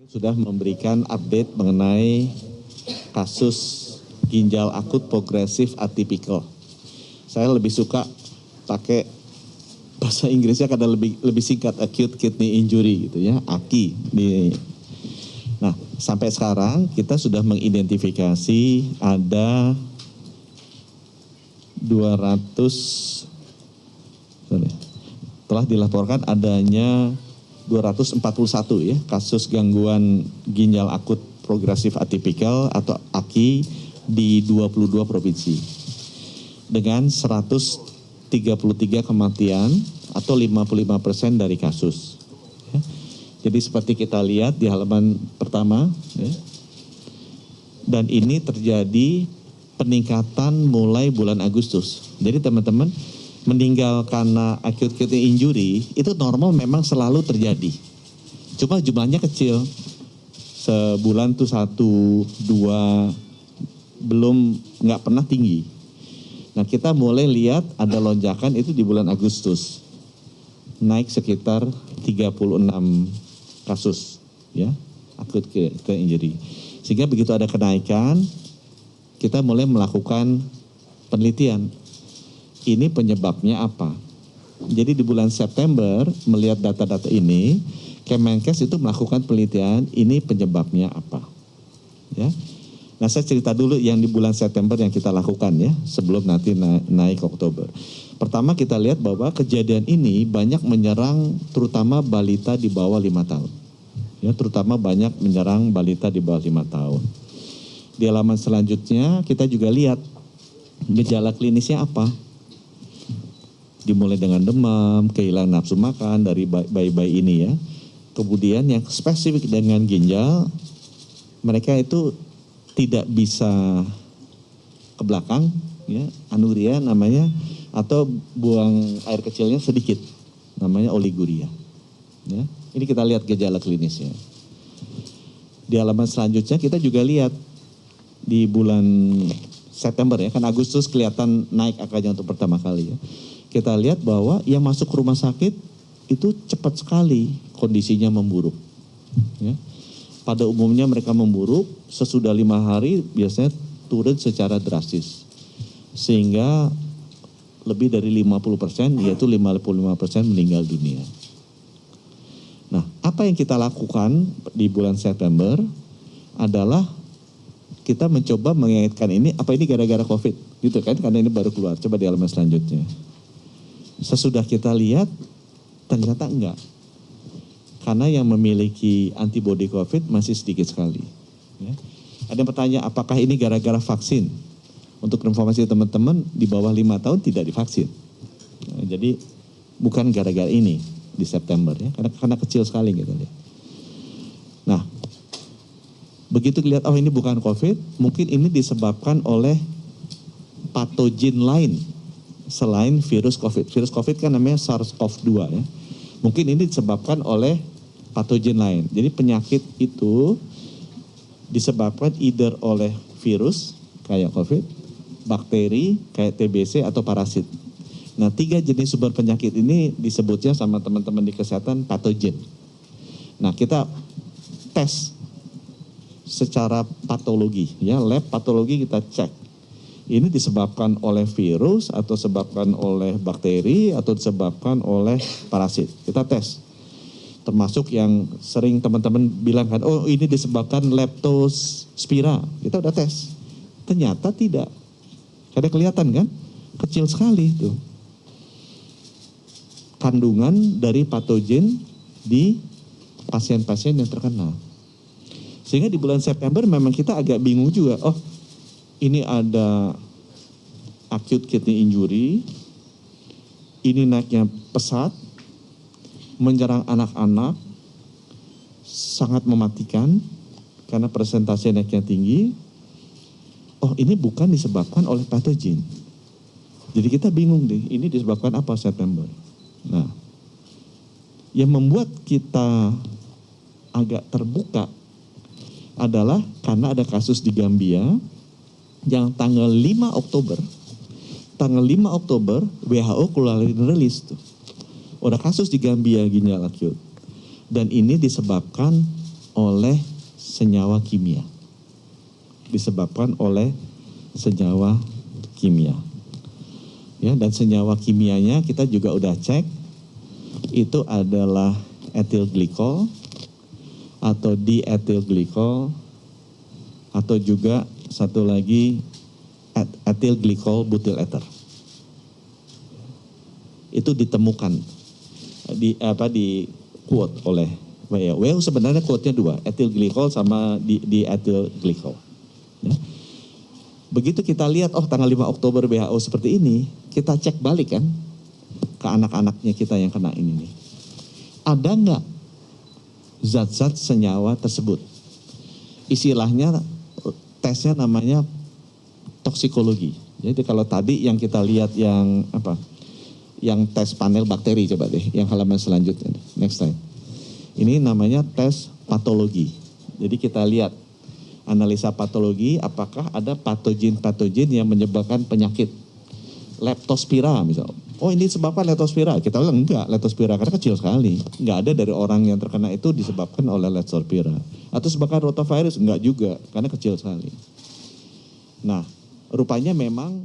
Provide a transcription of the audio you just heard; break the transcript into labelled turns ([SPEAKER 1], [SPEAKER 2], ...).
[SPEAKER 1] Sudah memberikan update mengenai kasus ginjal akut progresif atipikal. Saya lebih suka pakai bahasa Inggrisnya karena lebih singkat, acute kidney injury gitu ya, AKI. Nah, sampai sekarang kita sudah mengidentifikasi ada 200, telah dilaporkan adanya 241 ya kasus gangguan ginjal akut progresif atipikal atau AKI di 22 provinsi dengan 133 kematian atau 55% dari kasus. Ya. Jadi seperti kita lihat di halaman pertama ya, dan ini terjadi peningkatan mulai bulan Agustus. Jadi teman-teman, meninggal karena acute kidney injury itu normal memang selalu terjadi. Cuma jumlahnya kecil. Sebulan tuh 1, 2, belum nggak pernah tinggi. Nah kita mulai lihat ada lonjakan itu di bulan Agustus. Naik sekitar 36 kasus ya acute kidney injury. Sehingga begitu ada kenaikan, kita mulai melakukan penelitian. Ini penyebabnya apa? Jadi di bulan September melihat data-data ini, Kemenkes itu melakukan penelitian ini penyebabnya apa? Ya. Nah saya cerita dulu yang di bulan September yang kita lakukan ya, sebelum nanti naik ke Oktober. Pertama kita lihat bahwa kejadian ini banyak menyerang terutama balita di bawah 5 tahun. Ya, terutama banyak menyerang balita di bawah 5 tahun. Di halaman selanjutnya kita juga lihat gejala klinisnya apa. Dimulai dengan demam, kehilangan nafsu makan dari bayi-bayi ini ya. Kemudian yang spesifik dengan ginjal, mereka itu tidak bisa ke belakang, ya, anuria namanya, atau buang air kecilnya sedikit, namanya oliguria. Ya. Ini kita lihat gejala klinisnya. Di halaman selanjutnya kita juga lihat di bulan September ya, kan Agustus kelihatan naik angkanya untuk pertama kali ya. Kita lihat bahwa yang masuk ke rumah sakit itu cepat sekali kondisinya memburuk. Ya. Pada umumnya mereka memburuk, sesudah 5 hari biasanya turun secara drastis. Sehingga lebih dari 50%, yaitu 55% meninggal dunia. Nah, apa yang kita lakukan di bulan September adalah kita mencoba mengaitkan ini, apa ini gara-gara COVID? Gitu kan, karena ini baru keluar. Coba di halaman selanjutnya. Sesudah kita lihat, ternyata enggak. Karena yang memiliki antibodi COVID masih sedikit sekali. Ya. Ada yang bertanya, apakah ini gara-gara vaksin? Untuk informasi teman-teman, di bawah 5 tahun tidak divaksin. Nah, jadi bukan gara-gara ini di September ya, karena kecil sekali gitu ya. Nah, begitu lihat, oh ini bukan COVID, mungkin ini disebabkan oleh patogen lain selain virus COVID. Virus COVID kan namanya SARS-CoV-2 ya. Mungkin ini disebabkan oleh patogen lain. Jadi penyakit itu disebabkan either oleh virus kayak COVID, bakteri kayak TBC atau parasit. Nah 3 jenis sumber penyakit ini disebutnya sama teman-teman di kesehatan patogen. Nah kita tes secara patologi ya, lab patologi kita cek. Ini disebabkan oleh virus atau disebabkan oleh bakteri atau disebabkan oleh parasit. Kita tes. Termasuk yang sering teman-teman bilang kan, oh ini disebabkan leptospira. Kita udah tes. Ternyata tidak. Karena kelihatan kan, kecil sekali itu kandungan dari patogen di pasien-pasien yang terkena. Sehingga di bulan September memang kita agak bingung juga, oh ini ada acute kidney injury, ini naiknya pesat, menyerang anak-anak, sangat mematikan karena persentase naiknya tinggi. Oh ini bukan disebabkan oleh patogen. Jadi kita bingung deh, ini disebabkan apa September? Nah, yang membuat kita agak terbuka adalah karena ada kasus di Gambia yang tanggal 5 Oktober WHO keluarin rilis tuh. Ada kasus di Gambia ginjal akut. Dan ini disebabkan oleh senyawa kimia. Disebabkan oleh senyawa kimia. Ya, dan senyawa kimianya kita juga udah cek, itu adalah etil glikol atau dietil glikol atau juga satu lagi etil glikol butil ether. Itu ditemukan di quote oleh WHO. Sebenarnya quote-nya dua, etil glikol sama dietil glikol. Ya. Begitu kita lihat, tanggal 5 Oktober WHO seperti ini, kita cek balik kan ke anak-anaknya kita yang kena ini nih. Ada nggak zat-zat senyawa tersebut? Istilahnya tesnya namanya toksikologi. Jadi kalau tadi yang kita lihat yang yang tes panel bakteri, coba deh yang halaman selanjutnya. Next time. Ini namanya tes patologi. Jadi kita lihat analisa patologi, apakah ada patogen-patogen yang menyebabkan penyakit. Leptospira misalnya. Ini disebabkan leptospira. Kita bilang enggak, leptospira karena kecil sekali. Enggak ada dari orang yang terkena itu disebabkan oleh leptospira. Atau sebabkan rotavirus, enggak juga, karena kecil sekali. Nah, rupanya memang